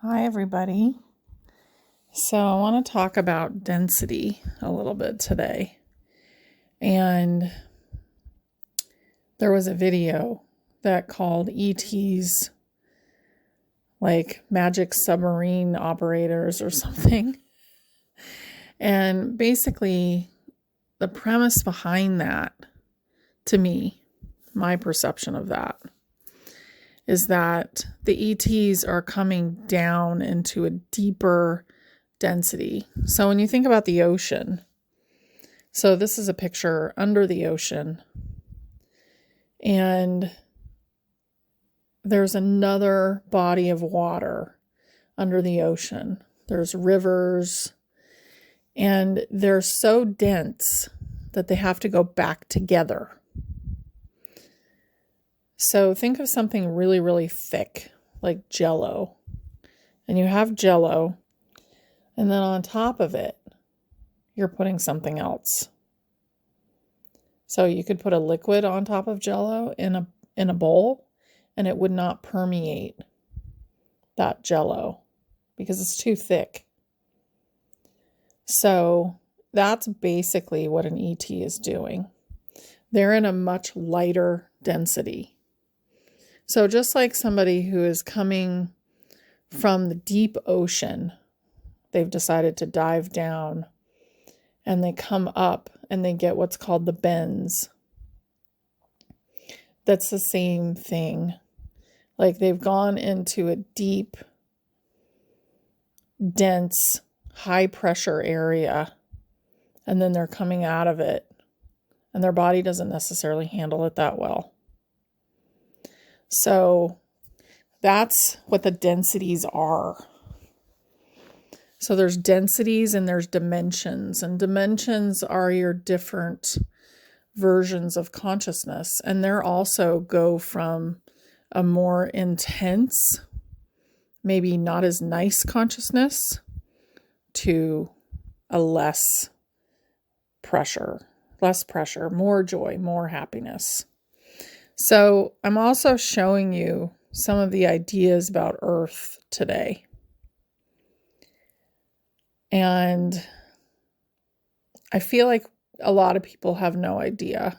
Hi, everybody. So, I want to talk about density a little bit today. And there was a video that called ETs, like magic submarine operators or something. And basically, the premise behind that, to me, my perception of that, is that the ETs are coming down into a deeper density. So when you think about the ocean, so this is a picture under the ocean, and there's another body of water under the ocean. There's rivers, and they're so dense that they have to go back together. So think of something really, really thick, like Jell-O. And you have Jell-O, and then on top of it, you're putting something else. So you could put a liquid on top of Jell-O in a bowl, and it would not permeate that Jell-O because it's too thick. So that's basically what an ET is doing. They're in a much lighter density. So just like somebody who is coming from the deep ocean, they've decided to dive down and they come up and they get what's called the bends. That's the same thing. Like they've gone into a deep, dense, high pressure area, and then they're coming out of it, and their body doesn't necessarily handle it that well. So that's what the densities are. So there's densities and there's dimensions, and dimensions are your different versions of consciousness. And they're also go from a more intense, maybe not as nice consciousness to a less pressure, more joy, more happiness. So I'm also showing you some of the ideas about Earth today. And I feel like a lot of people have no idea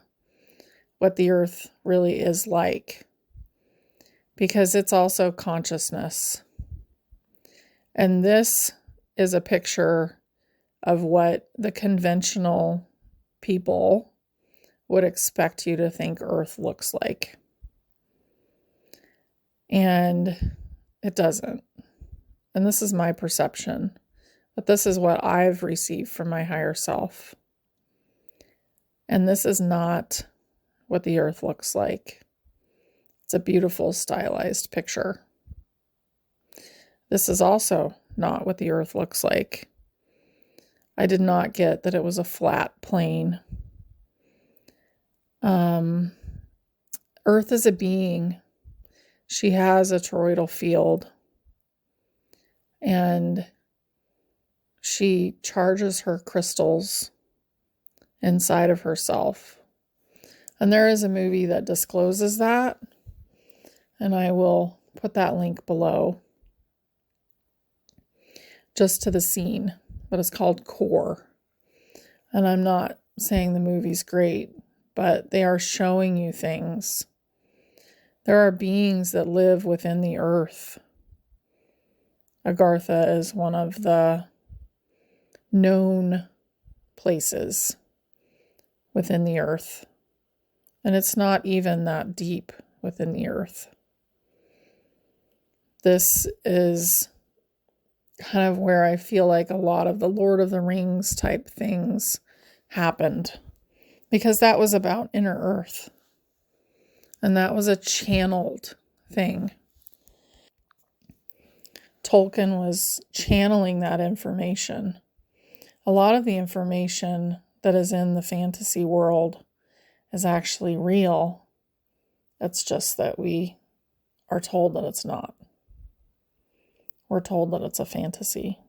what the Earth really is like, because it's also consciousness. And this is a picture of what the conventional people would expect you to think Earth looks like. And it doesn't. And this is my perception. But this is what I've received from my higher self. And this is not what the Earth looks like. It's a beautiful, stylized picture. This is also not what the Earth looks like. I did not get that it was a flat plane. Earth is a being. She has a toroidal field. And she charges her crystals inside of herself. And there is a movie that discloses that. And I will put that link below. Just to the scene. But it's called Core. And I'm not saying the movie's great, but they are showing you things. There are beings that live within the earth. Agartha is one of the known places within the earth. And it's not even that deep within the earth. This is kind of where I feel like a lot of the Lord of the Rings type things happened, because that was about inner earth. And that was a channeled thing. Tolkien was channeling that information. A lot of the information that is in the fantasy world is actually real. It's just that we are told that it's not. We're told that it's a fantasy.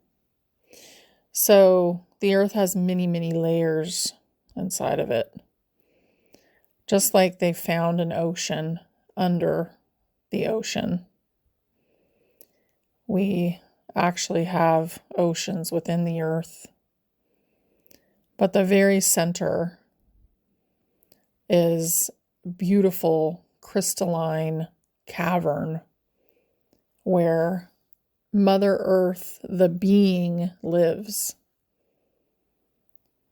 So the earth has many, many layers inside of it. Just like they found an ocean under the ocean. we actually have oceans within the earth. But the very center is beautiful crystalline cavern where Mother Earth, the being, lives.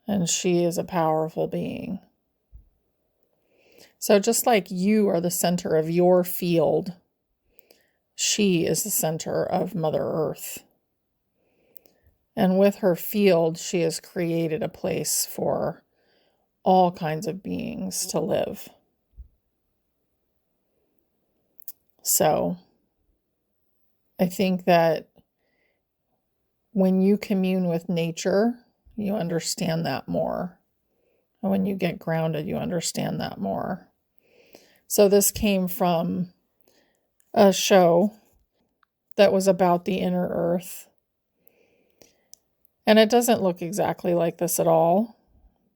And she is a powerful being. So just like you are the center of your field, she is the center of Mother Earth. And with her field, she has created a place for all kinds of beings to live. So I think that when you commune with nature, you understand that more. And when you get grounded, you understand that more. So this came from a show that was about the inner earth. And it doesn't look exactly like this at all,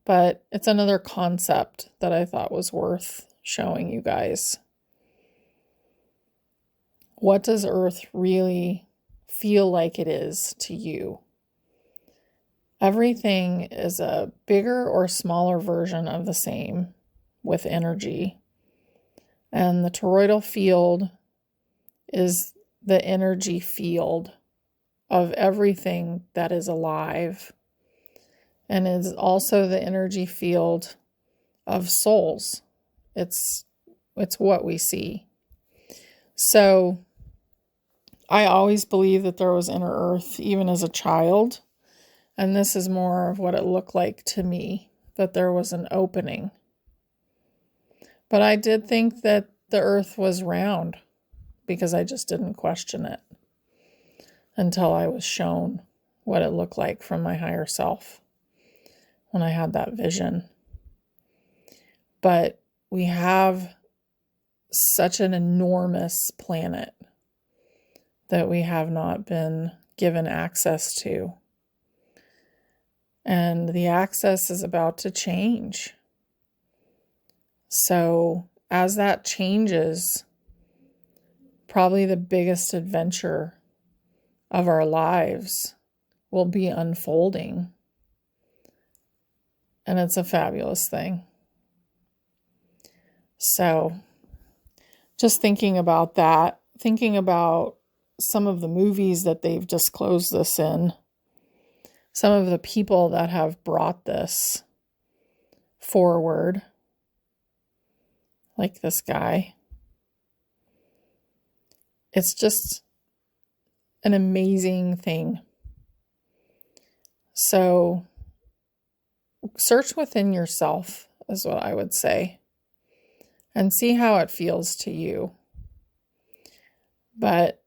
but it's another concept that I thought was worth showing you guys. What does Earth really feel like it is to you? Everything is a bigger or smaller version of the same with energy. And the toroidal field is the energy field of everything that is alive, and is also the energy field of souls. It's what we see. So I always believed that there was inner earth, even as a child. And this is more of what it looked like to me, that there was an opening. But I did think that the earth was round because I just didn't question it until I was shown what it looked like from my higher self when I had that vision. But we have such an enormous planet that we have not been given access to. And the access is about to change. So as that changes, probably the biggest adventure of our lives will be unfolding. And it's a fabulous thing. So just thinking about that, thinking about some of the movies that they've disclosed this in, some of the people that have brought this forward, like this guy. It's just an amazing thing. So search within yourself is what I would say, and see how it feels to you. But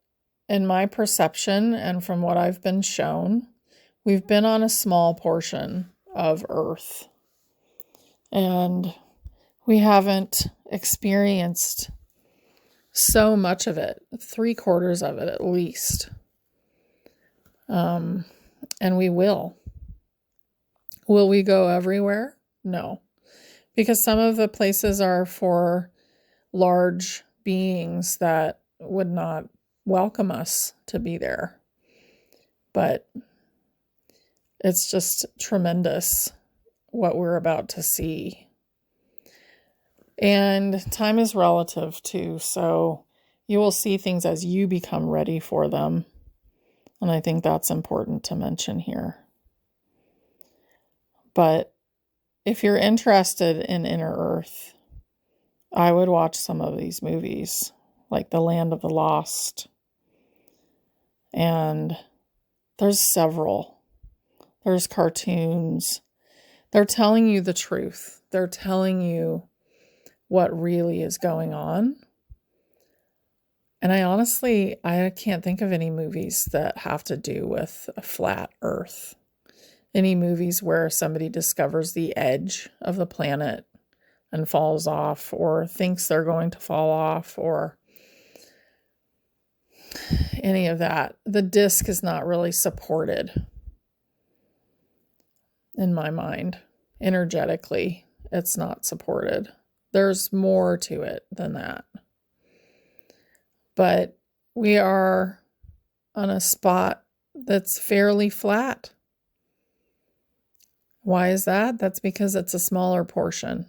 in my perception and from what I've been shown, we've been on a small portion of Earth, and we haven't experienced so much of it, 3/4 of it at least. And we will. Will we go everywhere? No. Because some of the places are for large beings that would not welcome us to be there. But it's just tremendous what we're about to see. And time is relative too, so you will see things as you become ready for them. And I think that's important to mention here. But if you're interested in Inner Earth, I would watch some of these movies, like The Land of the Lost. And there's several. There's cartoons. They're telling you the truth. They're telling you what really is going on. And I can't think of any movies that have to do with a flat Earth. Any movies where somebody discovers the edge of the planet and falls off, or thinks they're going to fall off, or any of that. The disc is not really supported in my mind. Energetically, it's not supported. There's more to it than that. But we are on a spot that's fairly flat. Why is that? That's because it's a smaller portion.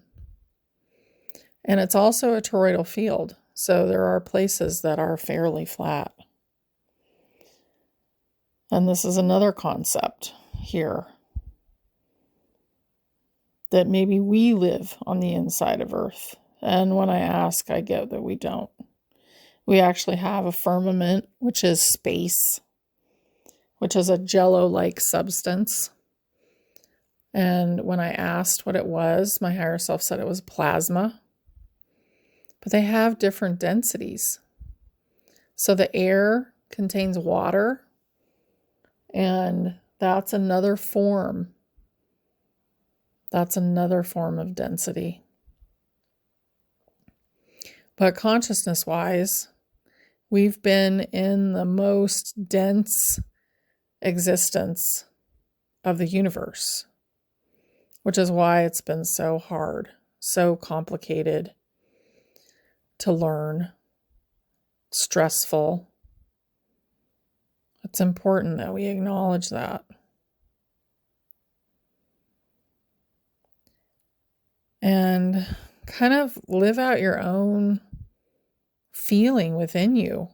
And it's also a toroidal field. So there are places that are fairly flat. And this is another concept here, that maybe we live on the inside of Earth. And when I ask, I get that we don't. We actually have a firmament, which is space, which is a jello-like substance. And when I asked what it was, my higher self said it was plasma. But they have different densities. So the air contains water, and that's another form. That's another form of density. But consciousness-wise, we've been in the most dense existence of the universe, which is why it's been so hard, so complicated to learn, stressful. It's important that we acknowledge that. And kind of live out your own feeling within you.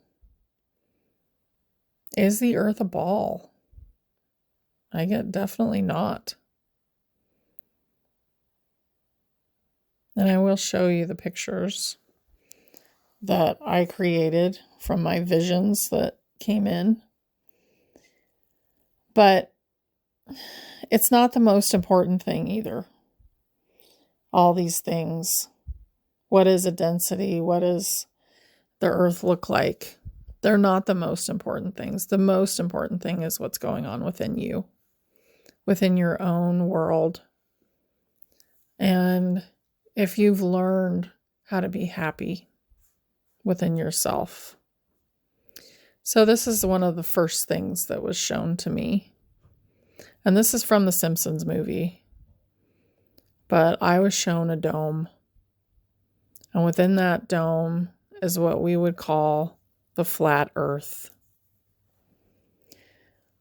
Is the earth a ball? I get definitely not. And I will show you the pictures that I created from my visions that came in. But it's not the most important thing either. All these things. What is a density? What does the earth look like? They're not the most important things. The most important thing is what's going on within you, within your own world. And if you've learned how to be happy within yourself. So this is one of the first things that was shown to me. And this is from the Simpsons movie. But I was shown a dome. And within that dome is what we would call the flat earth.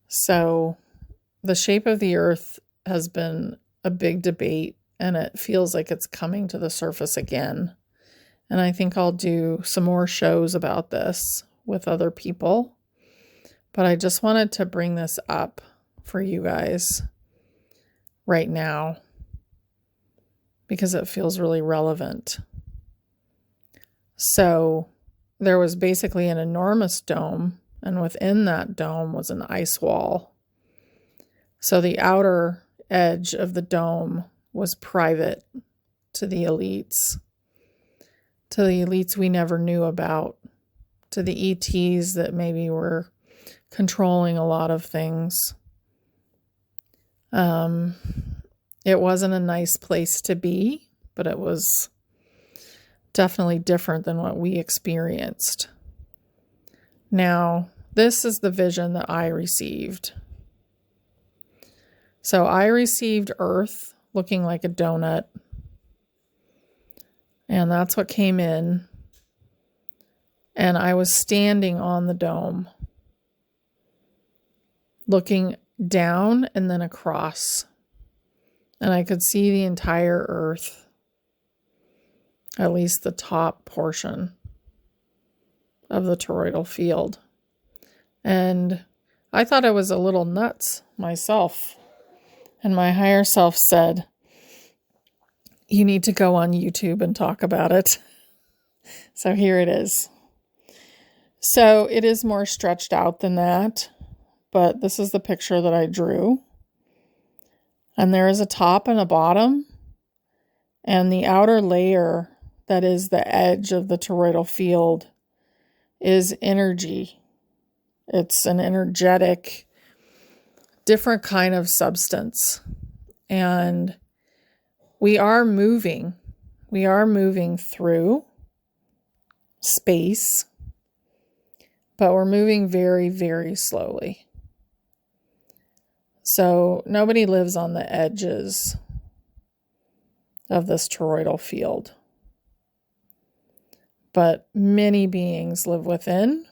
So the shape of the earth has been a big debate, and it feels like it's coming to the surface again. And I think I'll do some more shows about this with other people. But I just wanted to bring this up for you guys right now because it feels really relevant. So there was basically an enormous dome, and within that dome was an ice wall. So the outer edge of the dome was private to the elites. To the elites we never knew about. To the ETs that maybe were controlling a lot of things. It wasn't a nice place to be, but it was definitely different than what we experienced. Now, this is the vision that I received. So I received Earth looking like a donut. And that's what came in. And I was standing on the dome, looking down and then across. And I could see the entire earth, at least the top portion of the toroidal field. And I thought I was a little nuts myself. And my higher self said, you need to go on YouTube and talk about it. So here it is. So it is more stretched out than that, but this is the picture that I drew. And there is a top and a bottom, and the outer layer that is the edge of the toroidal field is energy. It's an energetic, different kind of substance. And we are moving through space, but we're moving very, very slowly. So nobody lives on the edges of this toroidal field, but many beings live within.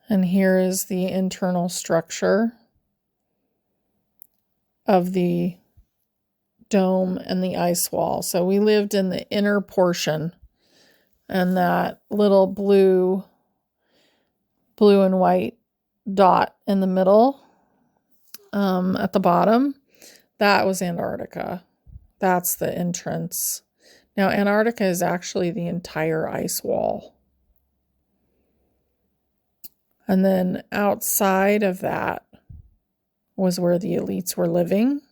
And here is the internal structure of the dome and the ice wall. So we lived in the inner portion, and that little blue and white dot in the middle at the bottom, that was Antarctica. That's the entrance. Now, Antarctica is actually the entire ice wall. And then outside of that was where the elites were living.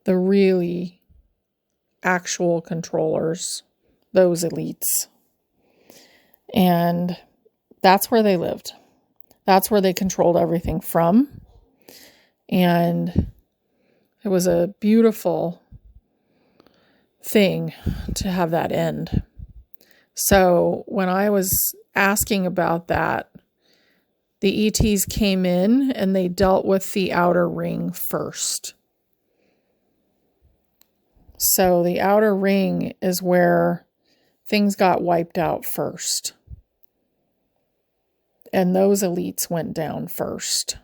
The really actual controllers, those elites. And that's where they lived. That's where they controlled everything from. And it was a beautiful thing to have that end. So when I was asking about that, the ETs came in and they dealt with the outer ring first. So the outer ring is where things got wiped out first. And those elites went down first.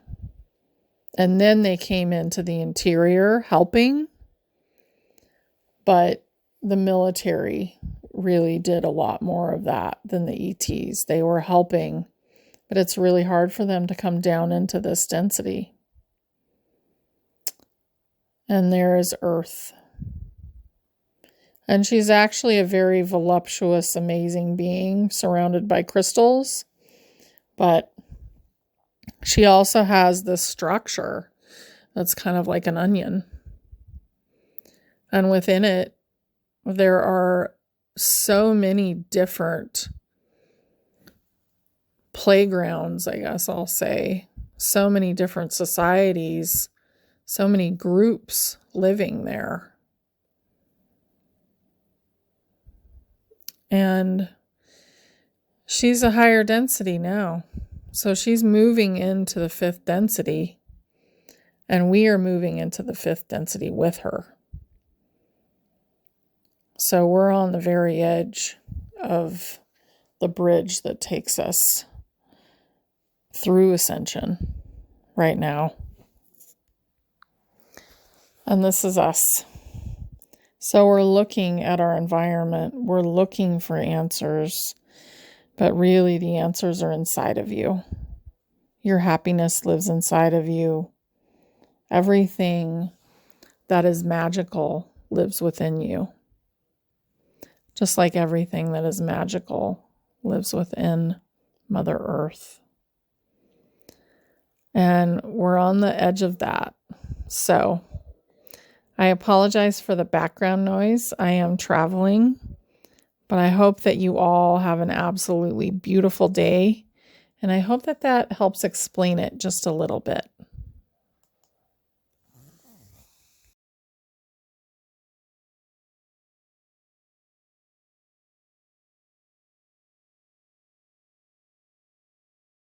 And then they came into the interior helping. But the military really did a lot more of that than the ETs. They were helping. But it's really hard for them to come down into this density. And there is Earth. And she's actually a very voluptuous, amazing being surrounded by crystals. But she also has this structure that's kind of like an onion. And within it, there are so many different playgrounds, I guess I'll say. So many different societies, so many groups living there. And she's a higher density now. So she's moving into the 5th density. And we are moving into the 5th density with her. So we're on the very edge of the bridge that takes us through Ascension right now. And this is us. So we're looking at our environment. We're looking for answers. But really, the answers are inside of you. Your happiness lives inside of you. Everything that is magical lives within you. Just like everything that is magical lives within Mother Earth. And we're on the edge of that. So I apologize for the background noise. I am traveling, but I hope that you all have an absolutely beautiful day. And I hope that that helps explain it just a little bit.